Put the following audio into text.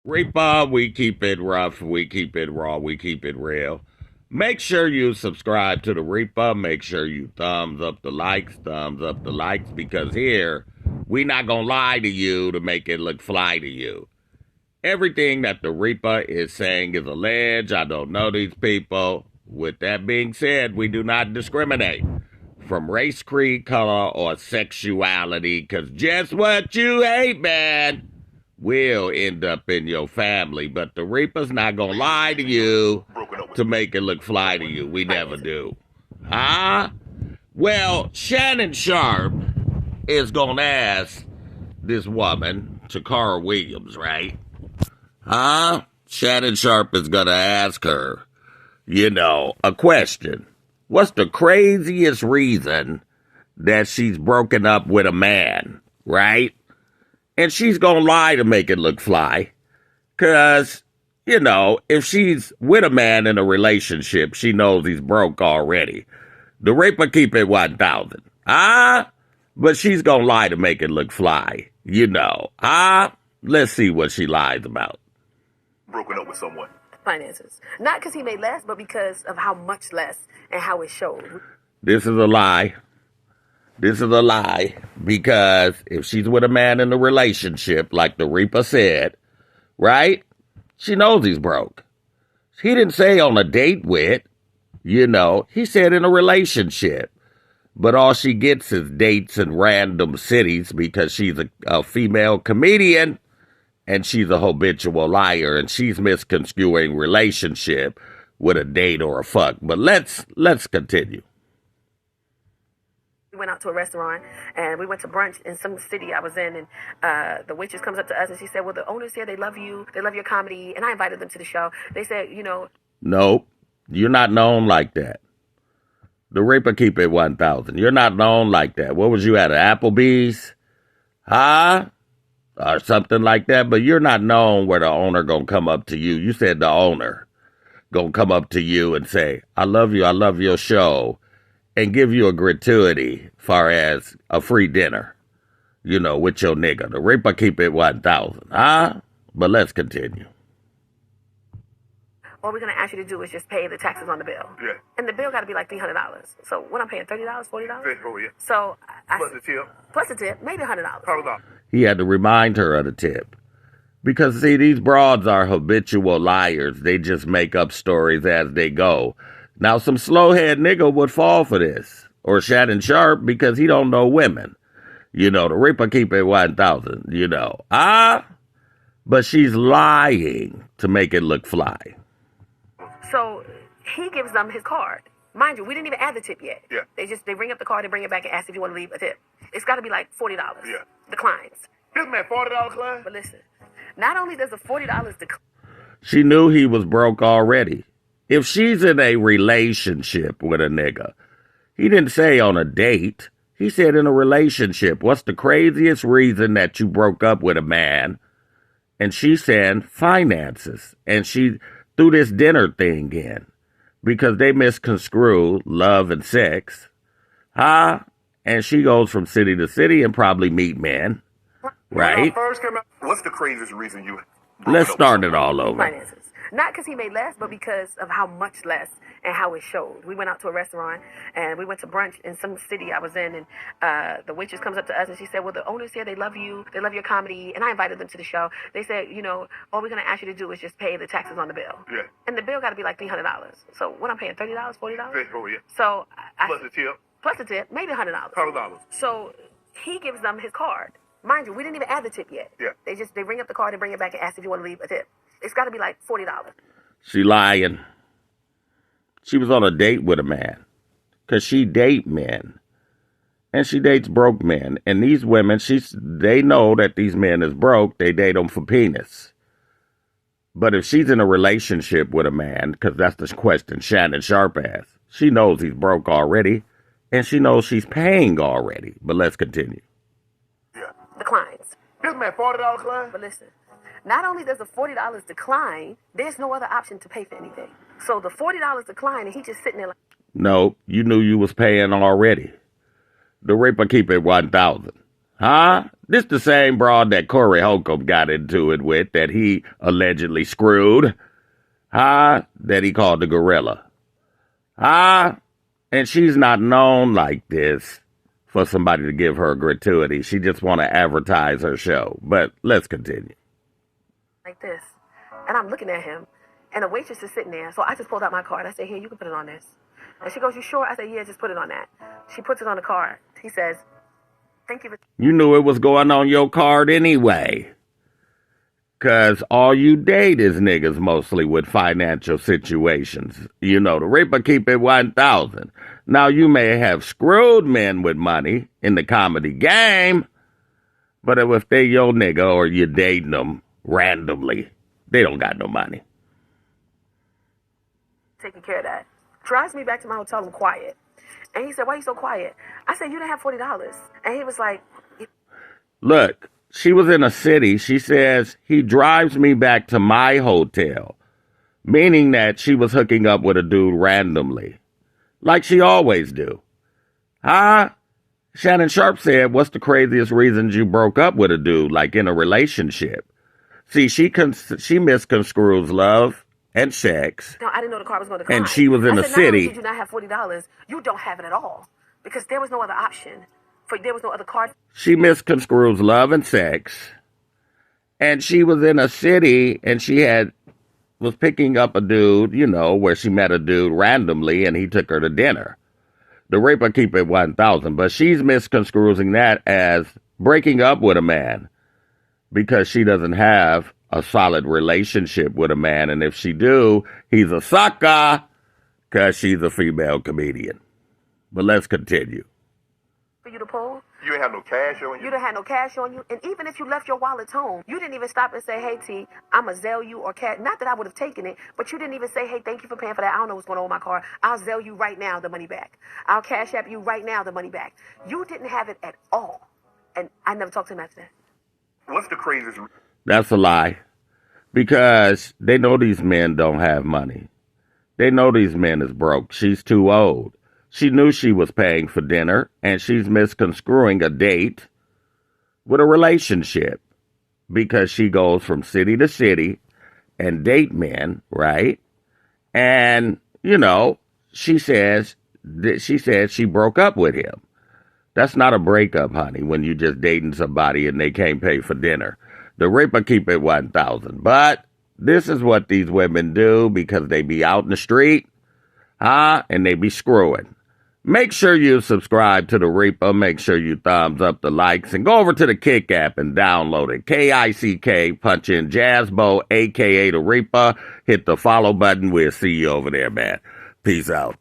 Reaper, we keep it rough, we keep it raw, we keep it real. Make sure you subscribe to the Reaper. Make sure you thumbs up the likes, because here, we not gonna lie to you to make it look fly to you. Everything that the Reaper is saying is alleged. I don't know these people. With that being said, we do not discriminate from race, creed, color, or sexuality, because just what you hate, man, will end up in your family. But the Reaper's not gonna lie to you to make it look fly to you. We never do. Huh? Well, Shannon Sharpe is gonna ask this woman, Tacarra Williams, right? Huh? Shannon Sharpe is gonna ask her, a question. What's the craziest reason that she's broken up with a man, right? And she's gonna lie to make it look fly. Because, if she's with a man in a relationship, she knows he's broke already. The Reaper keep it 1,000. But she's gonna lie to make it look fly. Let's see what she lies about. Broken up with someone. Finances. Not because he made less, but because of how much less and how it showed. This is a lie. This is a lie, because if she's with a man in a relationship, like the Reaper said, right, she knows he's broke. He didn't say on a date with, he said in a relationship. But all she gets is dates in random cities because she's a female comedian and she's a habitual liar, and she's misconstruing relationship with a date or a fuck. But let's continue. We went out to a restaurant and we went to brunch in some city I was in, and the waitress comes up to us and she said, well, the owners here, they love you, they love your comedy, and I invited them to the show. They said, Nope, you're not known like that. The Reaper keep it 1,000. You're not known like that. What was you at, Applebee's? Huh? Or something like that? But you're not known where the owner gonna come up to you. You said the owner gonna come up to you and say, I love you, I love your show, and give you a gratuity far as a free dinner, with your nigga. The Reaper keep it 1,000. But let's continue. All we're going to ask you to do is just pay the taxes on the bill. Yeah. And the bill got to be like $300. So what I'm paying, $30, $40? Oh, yeah. So Plus the tip. Plus the tip, maybe $100. $100. He had to remind her of the tip. Because, see, these broads are habitual liars. They just make up stories as they go. Now, some slowhead nigga would fall for this. Or Shannon Sharpe, because he don't know women. The Reaper keep it 1,000, But she's lying to make it look fly. So he gives them his card. Mind you, we didn't even add the tip yet. Yeah. They ring up the card and bring it back and ask if you want to leave a tip. It's got to be like $40. Yeah. Declines. This man $40 class? But listen, not only does the $40 decline. She knew he was broke already. If she's in a relationship with a nigga, he didn't say on a date. He said in a relationship. What's the craziest reason that you broke up with a man? And she said finances. And she threw this dinner thing in because they misconstrue love and sex. And she goes from city to city and probably meet men. Right? What's the craziest reason you... Let's start it all over. Finances. Not because he made less, but because of how much less and how it showed. We went out to a restaurant and we went to brunch in some city I was in, and the waitress comes up to us and she said, well, the owners here, they love you, they love your comedy, and I invited them to the show. They said, all we're going to ask you to do is just pay the taxes on the bill. Yeah. And the bill got to be like $300. So what I'm paying, $30, $40? Oh, yeah. So Plus the tip. Plus the tip, maybe $100. $100. So he gives them his card. Mind you, we didn't even add the tip yet. Yeah. They ring up the card and bring it back and ask if you want to leave a tip. It's got to be like $40. She lying. She was on a date with a man. Because she date men. And she dates broke men. And these women, they know that these men is broke. They date them for penis. But if she's in a relationship with a man, because that's the question Shannon Sharpe asked, she knows he's broke already. And she knows she's paying already. But let's continue. Yeah. Declines. This man $40 class? But listen, not only does the $40 decline, there's no other option to pay for anything. So the $40 decline, and he just sitting there like... No, you knew you was paying already. The Reaper keep it 1,000. This the same broad that Corey Holcomb got into it with that he allegedly screwed. That he called the gorilla. And she's not known like this for somebody to give her a gratuity. She just want to advertise her show. But let's continue. Like this. And I'm looking at him. And the waitress is sitting there. So I just pulled out my card. I said, here, you can put it on this. And she goes, you sure? I said, yeah, just put it on that. She puts it on the card. He says, thank you for... You knew it was going on your card anyway. Because all you date is niggas mostly with financial situations. You know, the Reaper keep it 1,000. Now, you may have screwed men with money in the comedy game, but if they your nigga or you dating them randomly, they don't got no money. Taking care of that. Drives me back to my hotel. I'm quiet. And he said, why are you so quiet? I said, you didn't have $40. And he was like... Look. She was in a city. She says, he drives me back to my hotel, meaning that she was hooking up with a dude randomly, like she always do. Shannon Sharpe said, what's the craziest reasons you broke up with a dude, like in a relationship? See, she misconstrues love and sex. No, I didn't know the car was going to decline. And she was in a city. Not only did you not have $40, you don't have it at all, because there was no other option. There was no other card. She misconstrues love and sex. And she was in a city and she was picking up a dude, you know, where she met a dude randomly and he took her to dinner. The Reaper keep it 1,000, but she's misconstruing that as breaking up with a man because she doesn't have a solid relationship with a man. And if she do, he's a sucker because she's a female comedian. But let's continue. For you to pull. You ain't have no cash on you? You didn't have no cash on you. And even if you left your wallets home, you didn't even stop and say, hey, T, I'm going to Zelle you or cash. Not that I would have taken it, but you didn't even say, hey, thank you for paying for that. I don't know what's going on with my car. I'll Zelle you right now the money back. I'll cash app you right now the money back. You didn't have it at all. And I never talked to him after that. What's the craziest? That's a lie. Because they know these men don't have money. They know these men is broke. She's too old. She knew she was paying for dinner, and she's misconstruing a date with a relationship because she goes from city to city and date men, right? And, you know, she says she broke up with him. That's not a breakup, honey, when you just dating somebody and they can't pay for dinner. The Reaper keep it 1,000. But this is what these women do because they be out in the street, and they be screwing. Make sure you subscribe to the Reaper. Make sure you thumbs up the likes and go over to the Kick app and download it. KICK, punch in Jazzbo, a.k.a. the Reaper. Hit the follow button. We'll see you over there, man. Peace out.